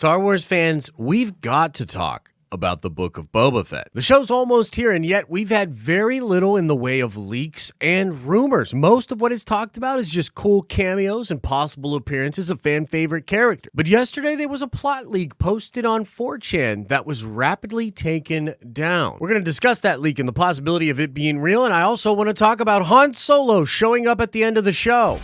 Star Wars fans, we've got to talk about the Book of Boba Fett. The show's almost here, and yet we've had very little in the way of leaks and rumors. Most of what is talked about is just cool cameos and possible appearances of fan-favorite characters. But yesterday, there was a plot leak posted on 4chan that was rapidly taken down. We're going to discuss that leak and the possibility of it being real, and I also want to talk about Han Solo showing up at the end of the show.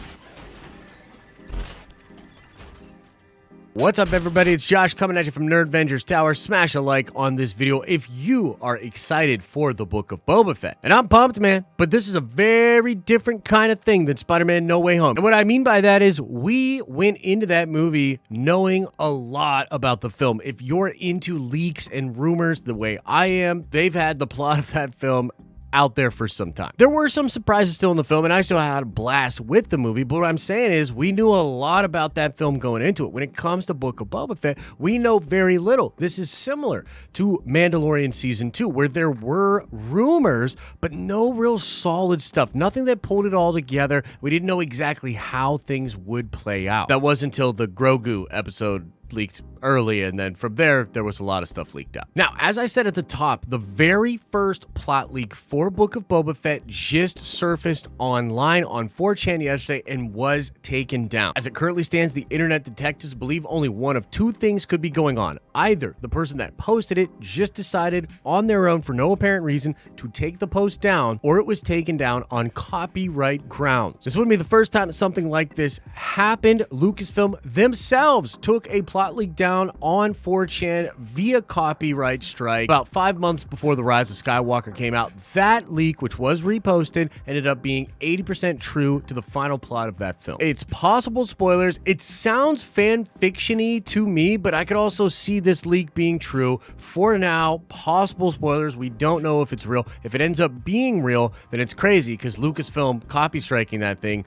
What's up, everybody? It's Josh coming at you from Nerdvengers Tower. Smash a like on this video if you are excited for the Book of Boba Fett. And I'm pumped, man, but this is a very different kind of thing than Spider-Man No Way Home. And what I mean by that is we went into that movie knowing a lot about the film. If you're into leaks and rumors the way I am, they've had the plot of that film out there for some time. There were some surprises still in the film, and I still had a blast with the movie, but what I'm saying is we knew a lot about that film going into it. When it comes to Book of Boba Fett, we know very little. This is similar to Mandalorian Season 2, where there were rumors, but no real solid stuff. Nothing that pulled it all together. We didn't know exactly how things would play out. That wasn't until the Grogu episode leaked early, and then from there was a lot of stuff leaked out. Now, as I said at the top, the very first plot leak for Book of Boba Fett just surfaced online on 4chan yesterday and was taken down. As it currently stands, the internet detectives believe only one of two things could be going on. Either the person that posted it just decided on their own for no apparent reason to take the post down, or it was taken down on copyright grounds. This wouldn't be the first time something like this happened. Lucasfilm themselves took a plot leak down on 4chan via copyright strike about 5 months before The Rise of Skywalker came out. That leak, which was reposted, ended up being 80% true to the final plot of that film. It's possible spoilers. It sounds fan fiction-y to me, but I could also see this leak being true. For now, possible spoilers. We don't know if it's real. If it ends up being real, then it's crazy because Lucasfilm copy striking that thing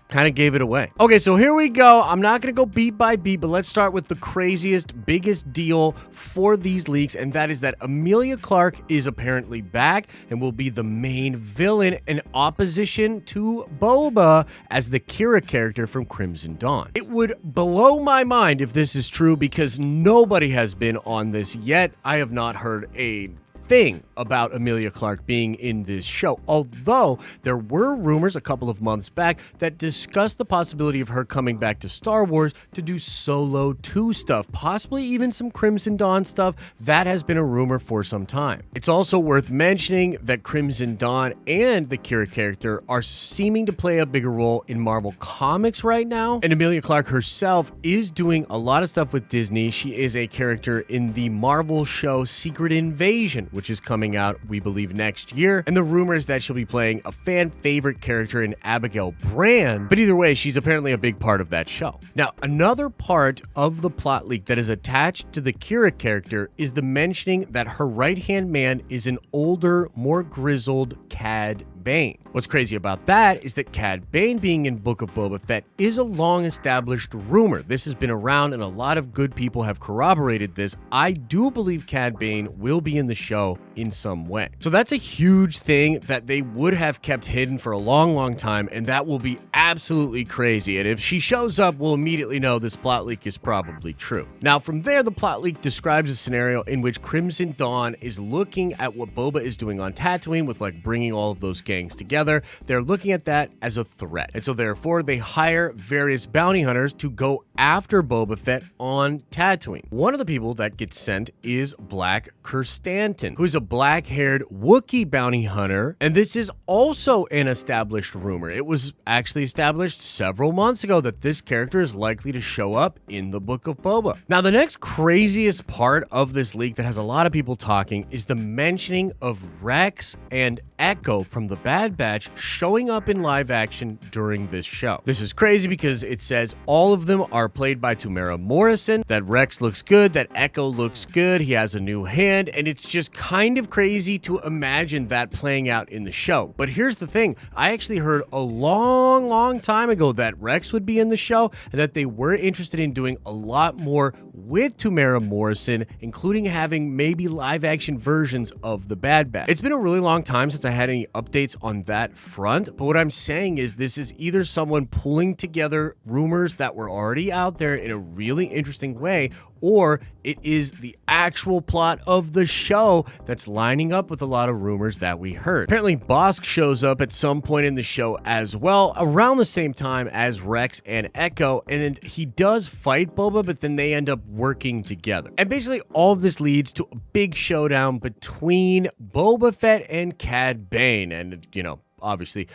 kind of gave it away. Okay, so here we go. I'm not going to go beat by beat, but let's start with the craziest, biggest deal for these leaks, and that is that Emilia Clarke is apparently back and will be the main villain in opposition to Boba as the Kira character from Crimson Dawn. It would blow my mind if this is true because nobody has been on this yet. I have not heard a thing about Emilia Clarke being in this show, although there were rumors a couple of months back that discussed the possibility of her coming back to Star Wars to do Solo 2 stuff, possibly even some Crimson Dawn stuff. That has been a rumor for some time. It's also worth mentioning that Crimson Dawn and the Kira character are seeming to play a bigger role in Marvel Comics right now, and Emilia Clarke herself is doing a lot of stuff with Disney. She is a character in the Marvel show Secret Invasion, which is coming out, we believe, next year. And the rumor is that she'll be playing a fan favorite character in Abigail Brand. But either way, she's apparently a big part of that show. Now, another part of the plot leak that is attached to the Kira character is the mentioning that her right-hand man is an older, more grizzled Cad Bane. What's crazy about that is that Cad Bane being in Book of Boba Fett is a long-established rumor. This has been around, and a lot of good people have corroborated this. I do believe Cad Bane will be in the show in some way. So that's a huge thing that they would have kept hidden for a long, long time, and that will be absolutely crazy. And if she shows up, we'll immediately know this plot leak is probably true. Now, from there, the plot leak describes a scenario in which Crimson Dawn is looking at what Boba is doing on Tatooine with, like, bringing all of those gangs together. They're looking at that as a threat. And so therefore they hire various bounty hunters to go after Boba Fett on Tatooine. One of the people that gets sent is Black Kirstanton, who is a black-haired Wookiee bounty hunter. And this is also an established rumor. It was actually established several months ago that this character is likely to show up in the Book of Boba. Now, the next craziest part of this leak that has a lot of people talking is the mentioning of Rex and Echo from the Bad Batch showing up in live action during this show. This is crazy because it says all of them are played by Tamara Morrison, that Rex looks good, that Echo looks good, he has a new hand, and it's just kind of crazy to imagine that playing out in the show. But here's the thing, I actually heard a long time ago that Rex would be in the show and that they were interested in doing a lot more with Tamara Morrison, including having maybe live action versions of the Bad Batch. It's been a really long time since I had any updates on that front, but what I'm saying is this is either someone pulling together rumors that were already out there in a really interesting way, or it is the actual plot of the show that's lining up with a lot of rumors that we heard. Apparently, Bosk shows up at some point in the show as well, around the same time as Rex and Echo, and then he does fight Boba, but then they end up working together. And basically, all of this leads to a big showdown between Boba Fett and Cad Bane, and, you know, obviously,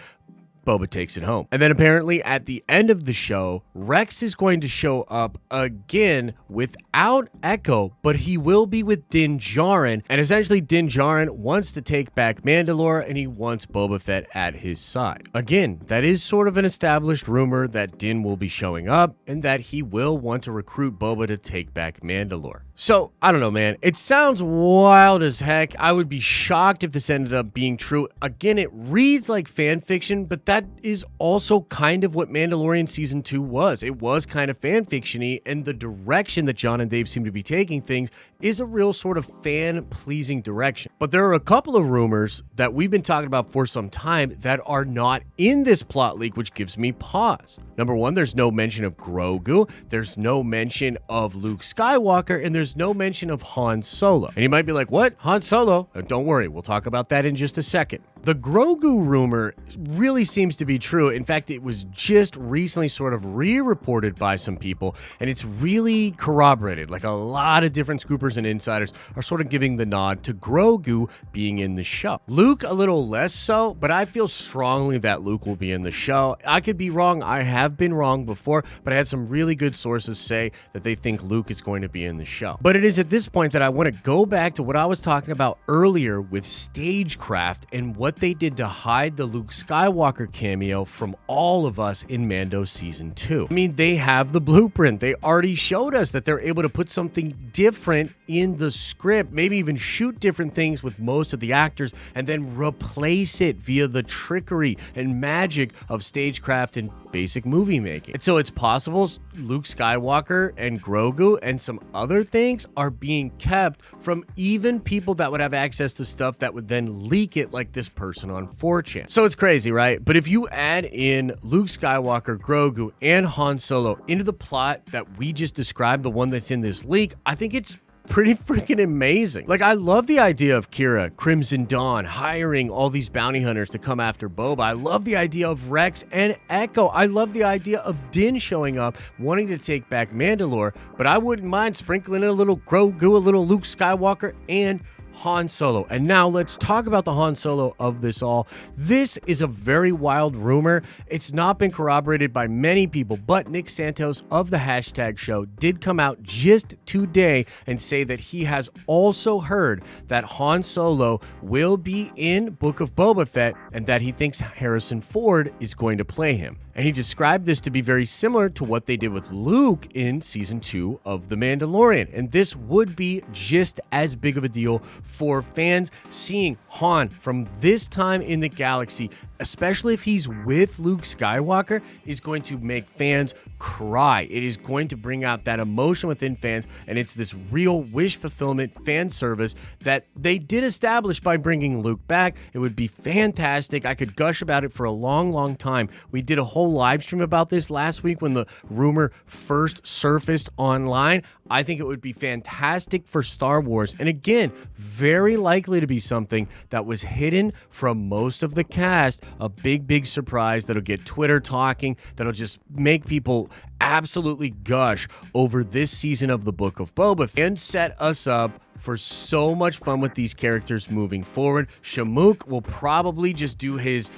Boba takes it home. And then apparently at the end of the show, Rex is going to show up again without Echo, but he will be with Din Djarin. And essentially Din Djarin wants to take back Mandalore and he wants Boba Fett at his side. Again, that is sort of an established rumor that Din will be showing up and that he will want to recruit Boba to take back Mandalore. So, I don't know, man. It sounds wild as heck. I would be shocked if this ended up being true. Again, it reads like fan fiction, but that is also kind of what Mandalorian Season 2 was. It was kind of fan fiction-y, and the direction that John and Dave seem to be taking things is a real sort of fan-pleasing direction. But there are a couple of rumors that we've been talking about for some time that are not in this plot leak, which gives me pause. Number one, there's no mention of Grogu, there's no mention of Luke Skywalker, and there's no mention of Han Solo. And you might be like, what? Han Solo? Don't worry, we'll talk about that in just a second. The Grogu rumor really seems to be true. In fact, it was just recently sort of re-reported by some people, and it's really corroborated. Like, a lot of different scoopers and insiders are sort of giving the nod to Grogu being in the show. Luke, a little less so, but I feel strongly that Luke will be in the show. I could be wrong. I have been wrong before, but I had some really good sources say that they think Luke is going to be in the show. But it is at this point that I want to go back to what I was talking about earlier with stagecraft and what they did to hide the Luke Skywalker cameo from all of us in Mando Season 2. I mean, they have the blueprint. They already showed us that they're able to put something different in the script, maybe even shoot different things with most of the actors, and then replace it via the trickery and magic of stagecraft and basic movie making. And so it's possible Luke Skywalker and Grogu and some other things are being kept from even people that would have access to stuff that would then leak it, like this person on 4chan. So it's crazy, right? But if you add in Luke Skywalker, Grogu, and Han Solo into the plot that we just described, the one that's in this leak, I think it's pretty freaking amazing. Like, I love the idea of Kira, Crimson Dawn, hiring all these bounty hunters to come after Boba. I love the idea of Rex and Echo. I love the idea of Din showing up, wanting to take back Mandalore, but I wouldn't mind sprinkling in a little Grogu, a little Luke Skywalker, and Han Solo. And now let's talk about the Han Solo of this all. This is a very wild rumor. It's not been corroborated by many people, but Nick Santos of the Hashtag Show did come out just today and say that he has also heard that Han Solo will be in Book of Boba Fett and that he thinks Harrison Ford is going to play him. And he described this to be very similar to what they did with Luke in Season 2 of The Mandalorian. And this would be just as big of a deal for fans seeing Han from this time in the galaxy, especially if he's with Luke Skywalker, is going to make fans cry. It is going to bring out that emotion within fans, and it's this real wish fulfillment fan service that they did establish by bringing Luke back. It would be fantastic. I could gush about it for a long, long time. We did a whole live stream about this last week when the rumor first surfaced online. I think it would be fantastic for Star Wars, and again, very likely to be something that was hidden from most of the cast. A big surprise that'll get Twitter talking, that'll just make people absolutely gush over this season of the Book of Boba Fett and set us up for so much fun with these characters moving forward. Shamook will probably just do his,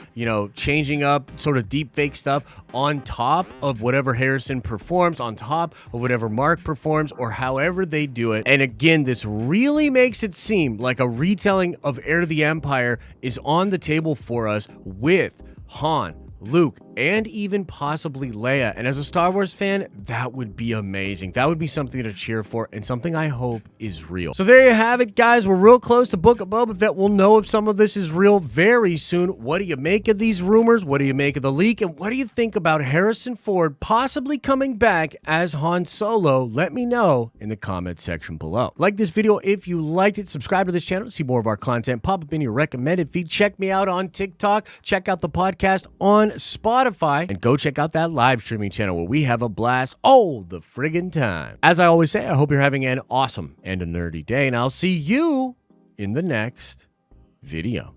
changing up sort of deep fake stuff on top of whatever Harrison performs, on top of whatever Mark performs, or however they do it. And again, this really makes it seem like a retelling of Heir to the Empire is on the table for us with Han, Luke, and even possibly Leia. And as a Star Wars fan, that would be amazing. That would be something to cheer for and something I hope is real. So there you have it, guys. We're real close to Book of Boba Fett. We'll know if some of this is real very soon. What do you make of these rumors? What do you make of the leak? And what do you think about Harrison Ford possibly coming back as Han Solo? Let me know in the comment section below. Like this video if you liked it. Subscribe to this channel to see more of our content. Pop up in your recommended feed. Check me out on TikTok. Check out the podcast on Spotify. Spotify, and go check out that live streaming channel where we have a blast all the friggin' time. As I always say, I hope you're having an awesome and a nerdy day, and I'll see you in the next video.